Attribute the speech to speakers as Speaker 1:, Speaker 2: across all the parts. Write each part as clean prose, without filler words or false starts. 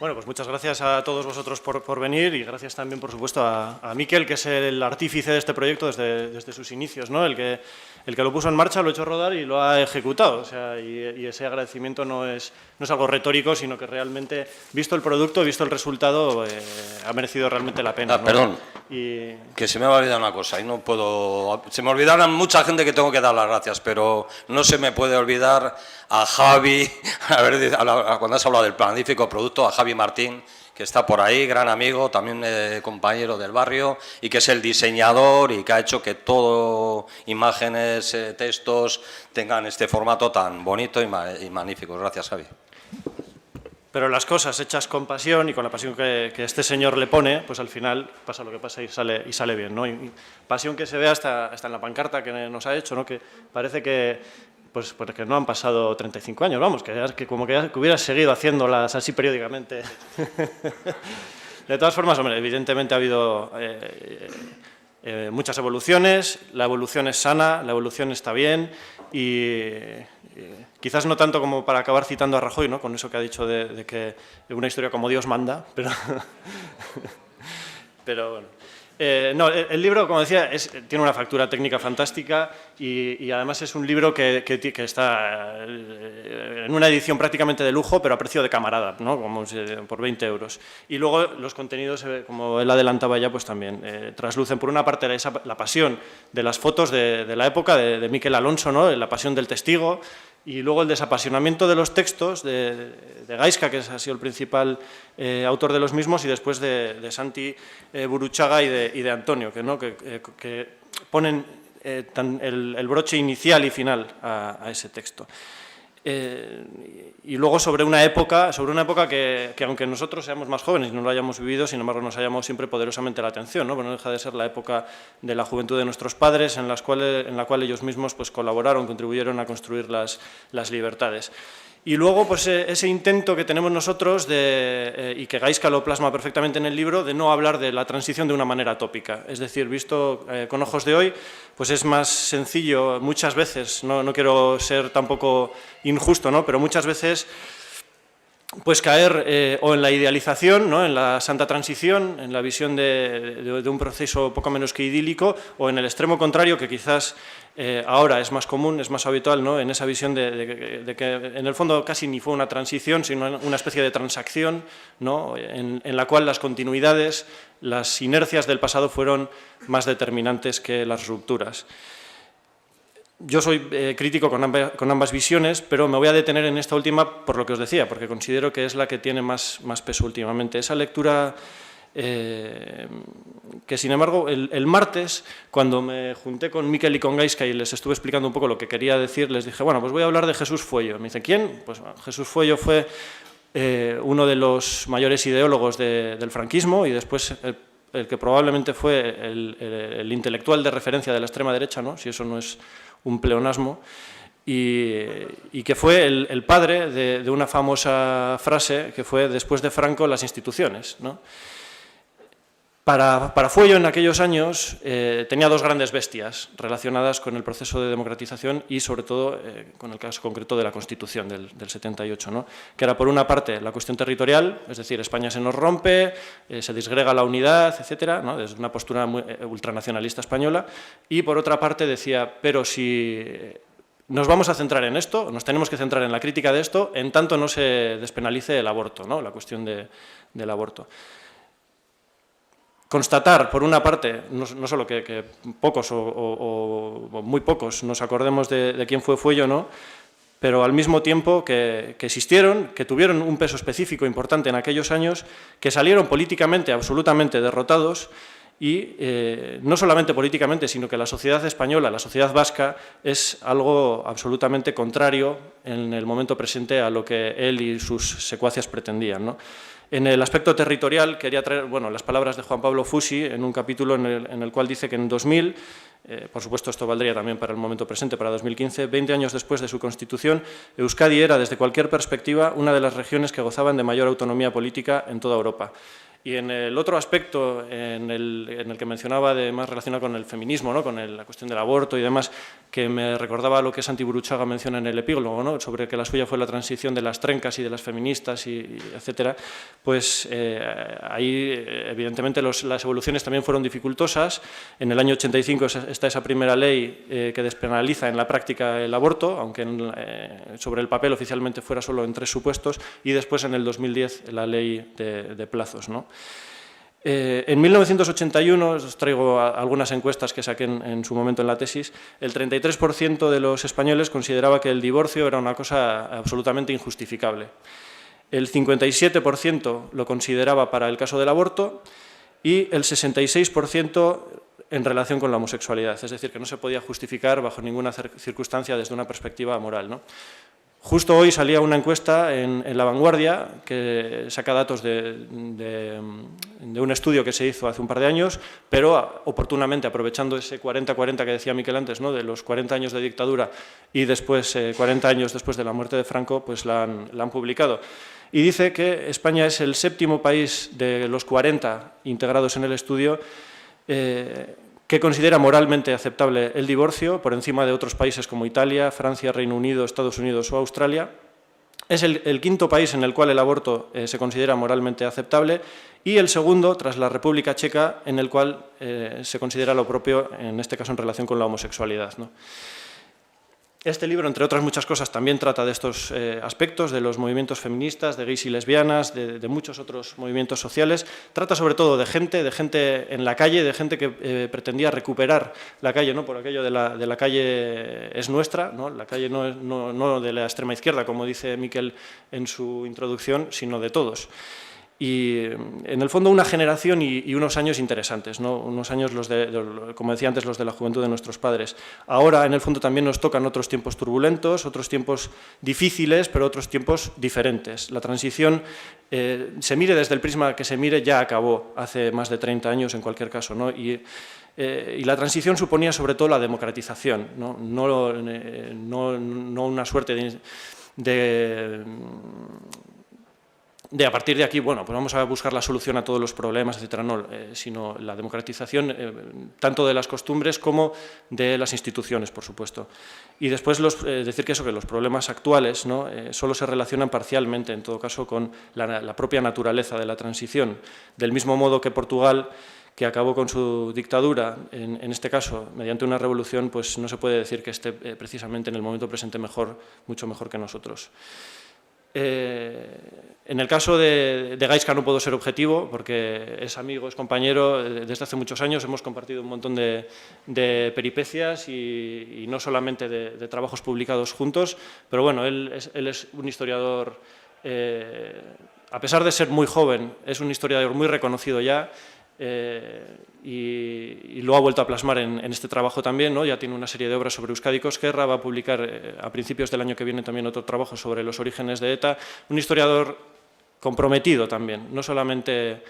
Speaker 1: Bueno, pues muchas gracias a todos vosotros por venir y gracias también, por supuesto, a Miquel, que es el artífice de este proyecto desde sus inicios, ¿no? El que lo puso en marcha, lo ha hecho rodar y lo ha ejecutado. O sea, y ese agradecimiento no es algo retórico, sino que realmente, visto el producto, visto el resultado, ha merecido realmente la pena, ¿no?
Speaker 2: Perdón, que se me ha olvidado una cosa y no puedo... Se me olvidaron mucha gente que tengo que dar las gracias, pero no se me puede olvidar a Javi, cuando has hablado del magnífico producto, a Javi Martín, que está por ahí, gran amigo, también compañero del barrio, y que es el diseñador y que ha hecho que todo, imágenes, textos, tengan este formato tan bonito y magnífico. Gracias, Javi.
Speaker 1: Pero las cosas hechas con pasión y con la pasión que este señor le pone, pues al final pasa lo que pasa y sale bien, ¿no? Y pasión que se ve hasta en la pancarta que nos ha hecho, ¿no? Que parece que... Pues porque no han pasado 35 años, vamos, que como que hubieras seguido haciéndolas así periódicamente. De todas formas, hombre, evidentemente ha habido muchas evoluciones, la evolución es sana, la evolución está bien y quizás no tanto como para acabar citando a Rajoy, ¿no? Con eso que ha dicho de que una historia como Dios manda, pero bueno. No, el libro, como decía, tiene una factura técnica fantástica y además es un libro que está en una edición prácticamente de lujo, pero a precio de camarada, ¿no? Como por 20 euros. Y luego los contenidos, como él adelantaba ya, pues también traslucen por una parte la pasión de las fotos de la época, de Miquel Alonso, ¿no? La pasión del testigo, y luego el desapasionamiento de los textos de Gaizka, que ha sido el principal autor de los mismos, y después de Santi Buruchaga y de Antonio, que ponen el broche inicial y final a ese texto. Y luego sobre una época que aunque nosotros seamos más jóvenes y no lo hayamos vivido, sin embargo nos ha llamado siempre poderosamente la atención, ¿no? Pero no deja de ser la época de la juventud de nuestros padres, en la cual ellos mismos pues, colaboraron, contribuyeron a construir las libertades. Y luego, pues ese intento que tenemos nosotros, y que Gaizka lo plasma perfectamente en el libro, de no hablar de la transición de una manera tópica. Es decir, visto con ojos de hoy, pues es más sencillo, muchas veces, no quiero ser tampoco injusto, ¿no? Pero muchas veces pues caer o en la idealización, ¿no? En la santa transición, en la visión de un proceso poco menos que idílico, o en el extremo contrario, que quizás ahora es más común, es más habitual, ¿no? En esa visión de que en el fondo casi ni fue una transición, sino una especie de transacción, ¿no? En la cual las continuidades, las inercias del pasado fueron más determinantes que las rupturas. Yo soy crítico con ambas visiones, pero me voy a detener en esta última por lo que os decía, porque considero que es la que tiene más peso últimamente. Esa lectura que, sin embargo, el martes, cuando me junté con Miquel y con Gaizka y les estuve explicando un poco lo que quería decir, les dije, bueno, pues voy a hablar de Jesús Fuello. Me dice, ¿quién? Pues bueno, Jesús Fuello fue uno de los mayores ideólogos del franquismo y después el que probablemente fue el intelectual de referencia de la extrema derecha, ¿no? Si eso no es un pleonasmo, y que fue el padre de una famosa frase que fue después de Franco las instituciones, ¿no? Para Fuello en aquellos años tenía dos grandes bestias relacionadas con el proceso de democratización y sobre todo con el caso concreto de la Constitución del 78, ¿no? Que era por una parte la cuestión territorial, es decir, España se nos rompe, se disgrega la unidad, etcétera, ¿no? Desde una postura muy ultranacionalista española, y por otra parte decía, pero si nos vamos a centrar en esto, nos tenemos que centrar en la crítica de esto, en tanto no se despenalice el aborto, ¿no? La cuestión del aborto. Constatar, por una parte, no solo que pocos o muy pocos nos acordemos de quién fue Fuello, ¿no? Pero al mismo tiempo que existieron, que tuvieron un peso específico importante en aquellos años, que salieron políticamente absolutamente derrotados y no solamente políticamente, sino que la sociedad española, la sociedad vasca, es algo absolutamente contrario en el momento presente a lo que él y sus secuaces pretendían, ¿no? En el aspecto territorial quería traer las palabras de Juan Pablo Fusi en un capítulo en el cual dice que en 2000, por supuesto esto valdría también para el momento presente, para 2015, 20 años después de su constitución, Euskadi era desde cualquier perspectiva una de las regiones que gozaban de mayor autonomía política en toda Europa. Y en el otro aspecto, en el que mencionaba, más relacionado con el feminismo, ¿no? Con la cuestión del aborto y demás, que me recordaba lo que Santi Burruchaga menciona en el epílogo, ¿no? Sobre que la suya fue la transición de las trencas y de las feministas, etcétera, pues ahí evidentemente las evoluciones también fueron dificultosas. En el año 85 está esa primera ley que despenaliza en la práctica el aborto, aunque sobre el papel oficialmente fuera solo en 3 supuestos, y después en el 2010 la ley de plazos, ¿no? En 1981, os traigo algunas encuestas que saqué en su momento en la tesis, el 33% de los españoles consideraba que el divorcio era una cosa absolutamente injustificable. El 57% lo consideraba para el caso del aborto y el 66% en relación con la homosexualidad, es decir, que no se podía justificar bajo ninguna circunstancia desde una perspectiva moral, ¿no? Justo hoy salía una encuesta en La Vanguardia que saca datos de un estudio que se hizo hace un par de años, pero oportunamente aprovechando ese 40-40 que decía Miquel antes, ¿no? De los 40 años de dictadura y después 40 años después de la muerte de Franco, pues la han publicado. Y dice que España es el 7º país de los 40 integrados en el estudio que considera moralmente aceptable el divorcio, por encima de otros países como Italia, Francia, Reino Unido, Estados Unidos o Australia. Es el 5º país en el cual el aborto se considera moralmente aceptable y el 2º, tras la República Checa, en el cual se considera lo propio, en este caso en relación con la homosexualidad, ¿no? Este libro, entre otras muchas cosas, también trata de estos aspectos, de los movimientos feministas, de gays y lesbianas, de muchos otros movimientos sociales. Trata sobre todo de gente en la calle, de gente que pretendía recuperar la calle, ¿no? Por aquello de la calle es nuestra, ¿no? La calle no de la extrema izquierda, como dice Miquel en su introducción, sino de todos. Y en el fondo una generación y unos años interesantes, ¿no? Unos años, como decía antes, los de la juventud de nuestros padres. Ahora, en el fondo, también nos tocan otros tiempos turbulentos, otros tiempos difíciles, pero otros tiempos diferentes. La transición, se mire desde el prisma que se mire, ya acabó hace más de 30 años en cualquier caso, ¿no? Y la transición suponía sobre todo la democratización, ¿no? No una suerte de a partir de aquí, bueno, pues vamos a buscar la solución a todos los problemas, etcétera, no, sino la democratización tanto de las costumbres como de las instituciones, por supuesto. Y después decir que los problemas actuales, ¿no? Solo se relacionan parcialmente, en todo caso, con la propia naturaleza de la transición. Del mismo modo que Portugal, que acabó con su dictadura, en este caso, mediante una revolución, pues no se puede decir que esté precisamente en el momento presente mucho mejor que nosotros. En el caso de Gaizka no puedo ser objetivo porque es amigo, es compañero, desde hace muchos años hemos compartido un montón de peripecias y no solamente de trabajos publicados juntos, pero bueno, él es un historiador, a pesar de ser muy joven, es un historiador muy reconocido ya. Y lo ha vuelto a plasmar en este trabajo también, ¿no? Ya tiene una serie de obras sobre Euskadi Cosquerra, va a publicar a principios del año que viene también otro trabajo sobre los orígenes de ETA, un historiador comprometido también, no solamente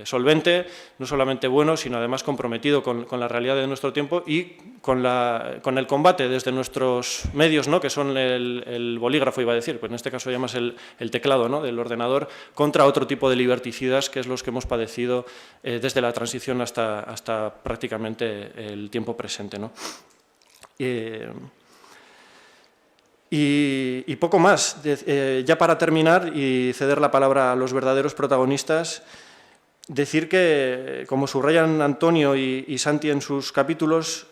Speaker 1: solvente, no solamente bueno, sino además comprometido con la realidad de nuestro tiempo y con el combate desde nuestros medios, ¿no? Que son el bolígrafo, iba a decir, pues en este caso llamas el teclado, ¿no? Del ordenador, contra otro tipo de liberticidas que es los que hemos padecido desde la transición hasta prácticamente el tiempo presente, ¿no? Y poco más, ya para terminar y ceder la palabra a los verdaderos protagonistas, decir que, como subrayan Antonio y Santi en sus capítulos,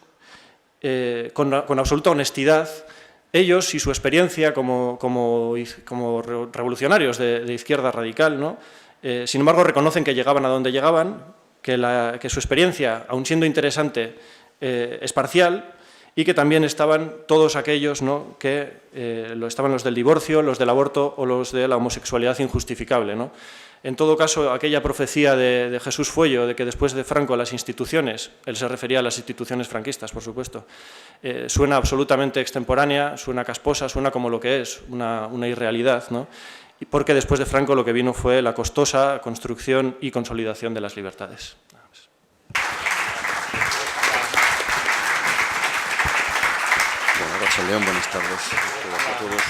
Speaker 1: con absoluta honestidad, ellos y su experiencia como revolucionarios de izquierda radical, ¿no? Sin embargo, reconocen que llegaban a donde llegaban, que su experiencia, aun siendo interesante, es parcial, y que también estaban todos aquellos, ¿no? Que estaban los del divorcio, los del aborto o los de la homosexualidad injustificable, ¿no? En todo caso, aquella profecía de Jesús Fuello de que después de Franco las instituciones, él se refería a las instituciones franquistas, por supuesto, suena absolutamente extemporánea, suena casposa, suena como lo que es, una irrealidad, ¿no? Porque después de Franco lo que vino fue la costosa construcción y consolidación de las libertades.
Speaker 3: Bueno, Racha León, buenas tardes a todos.